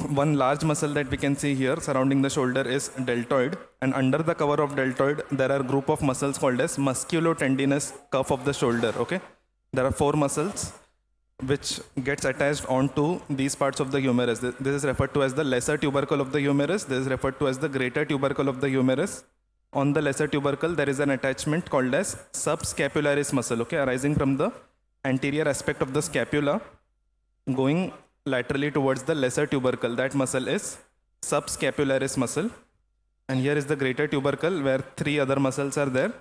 one large muscle that we can see here surrounding the shoulder is deltoid, and under the cover of deltoid there are group of muscles called as musculotendinous cuff of the shoulder. Okay, there are 4 muscles which gets attached onto these parts of the humerus. This is referred to as the lesser tubercle of the humerus. This is referred to as the greater tubercle of the humerus. On the lesser tubercle there is an attachment called as subscapularis muscle, okay, arising from the anterior aspect of the scapula going laterally towards the lesser tubercle. That muscle is subscapularis muscle. And here is the greater tubercle where 3 other muscles are there.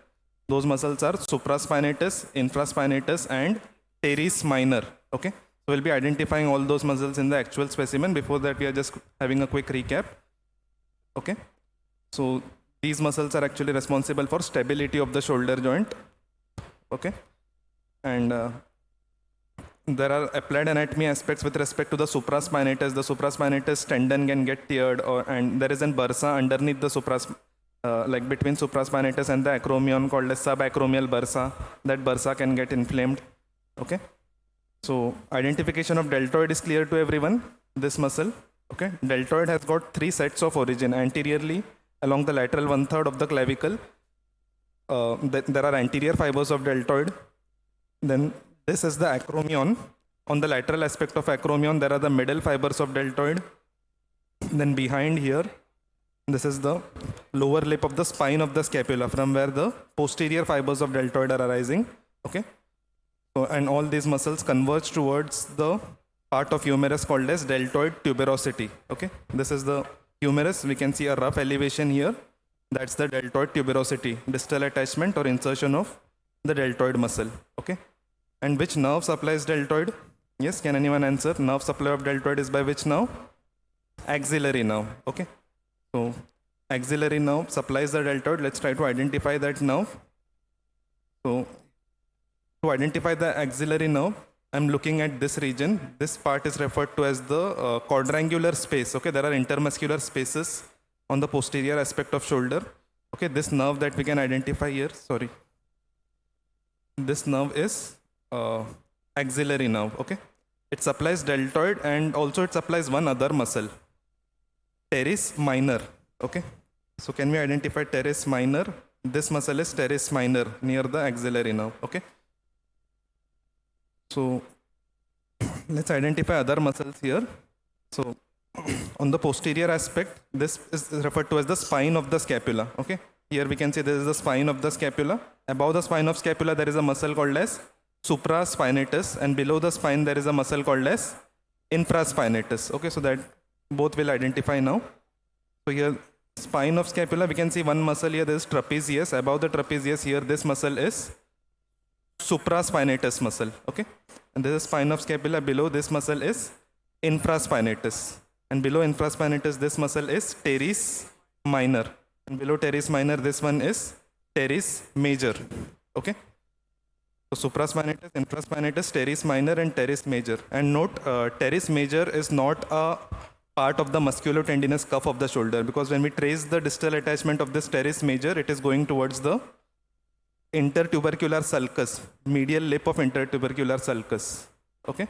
Those muscles are supraspinatus, infraspinatus and teres minor. Okay, so we'll be identifying all those muscles in the actual specimen. Before that we are just having a quick recap. Okay, so these muscles are actually responsible for stability of the shoulder joint. Okay, and there are applied anatomy aspects with respect to the supraspinatus. The supraspinatus tendon can get teared, and there is an bursa underneath the like between supraspinatus and the acromion called as subacromial bursa. That bursa can get inflamed. Okay, so identification of deltoid is clear to everyone. This muscle, okay, deltoid has got 3 sets of origin. Anteriorly along the lateral 1/3 of the clavicle, there are anterior fibers of deltoid. Then this is the acromion. On the lateral aspect of acromion there are the middle fibers of deltoid. Then behind here, this is the lower lip of the spine of the scapula, from where the posterior fibers of deltoid are arising. Okay, so, and all these muscles converge towards the part of humerus called as deltoid tuberosity. Okay, this is the humerus. We can see a rough elevation here. That's the deltoid tuberosity, distal attachment or insertion of the deltoid muscle. Okay, and which nerve supplies deltoid? Yes, can anyone answer? Nerve supply of deltoid is by which nerve? Axillary nerve. Okay, so axillary nerve supplies the deltoid. Let's try to identify that nerve. So to identify the axillary nerve, I'm looking at this region. This part is referred to as the quadrangular space. Okay, there are intermuscular spaces on the posterior aspect of shoulder. Okay, this nerve that we can identify here, sorry, this nerve is axillary nerve. Okay, it supplies deltoid and also it supplies one other muscle, teres minor. Okay, so can we identify teres minor? This muscle is teres minor near the axillary nerve. Okay, so let's identify other muscles here. So on the posterior aspect, this is referred to as the spine of the scapula. Okay, here we can see this is the spine of the scapula. Above the spine of scapula there is a muscle called as supraspinatus, and below the spine there is a muscle called as infraspinatus. Okay, so that both will identify now. So here, spine of scapula, we can see one muscle here, there is trapezius. Above the trapezius here, this muscle is supraspinatus muscle. Okay, and this is spine of scapula. Below this muscle is infraspinatus, and below infraspinatus this muscle is teres minor, and below teres minor this one is teres major. Okay, so supraspinatus, infraspinatus, teres minor and teres major. And note, teres major is not a part of the musculotendinous cuff of the shoulder, because when we trace the distal attachment of this teres major, it is going towards the intertubercular sulcus, medial lip of intertubercular sulcus. Okay,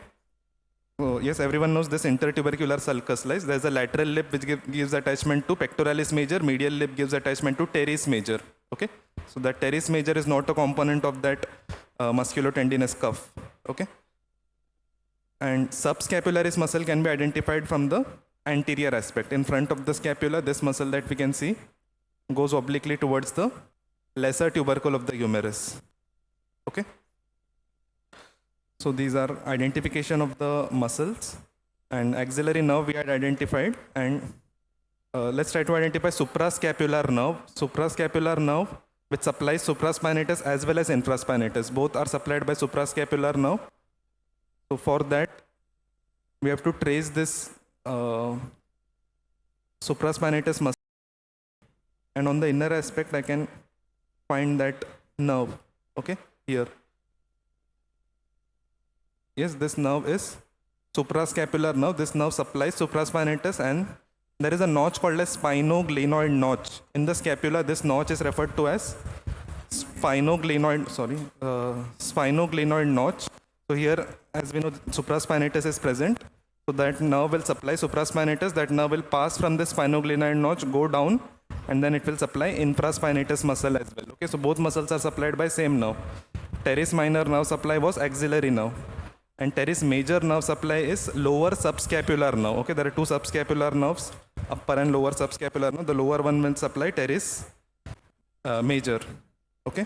so yes, everyone knows this intertubercular sulcus lies. There is a lateral lip which gives attachment to pectoralis major, medial lip gives attachment to teres major. Okay, so that teres major is not a component of that musculotendinous cuff. Okay, and subscapularis muscle can be identified from the anterior aspect. In front of the scapula, this muscle that we can see goes obliquely towards the lesser tubercle of the humerus. Okay, so these are identification of the muscles, and axillary nerve we had identified. And let's try to identify suprascapular nerve. Suprascapular nerve, which supplies supraspinatus as well as infraspinatus. Both are supplied by suprascapular nerve. So for that, we have to trace this supraspinatus muscle, and on the inner aspect I can find that nerve. Okay, here. Yes, this nerve is suprascapular nerve. This nerve supplies supraspinatus, and there is a notch called as spinoglenoid notch. In the scapula, this notch is referred to as spinoglenoid notch. So here, as we know, supraspinatus is present. So that nerve will supply supraspinatus, that nerve will pass from the spinoglenoid notch, go down, and then it will supply infraspinatus muscle as well. Okay, so both muscles are supplied by same nerve. Teres minor nerve supply was axillary nerve. And teres major nerve supply is lower subscapular nerve. Okay, there are two subscapular nerves, upper and lower subscapular nerve. The lower one will supply teres major. Okay.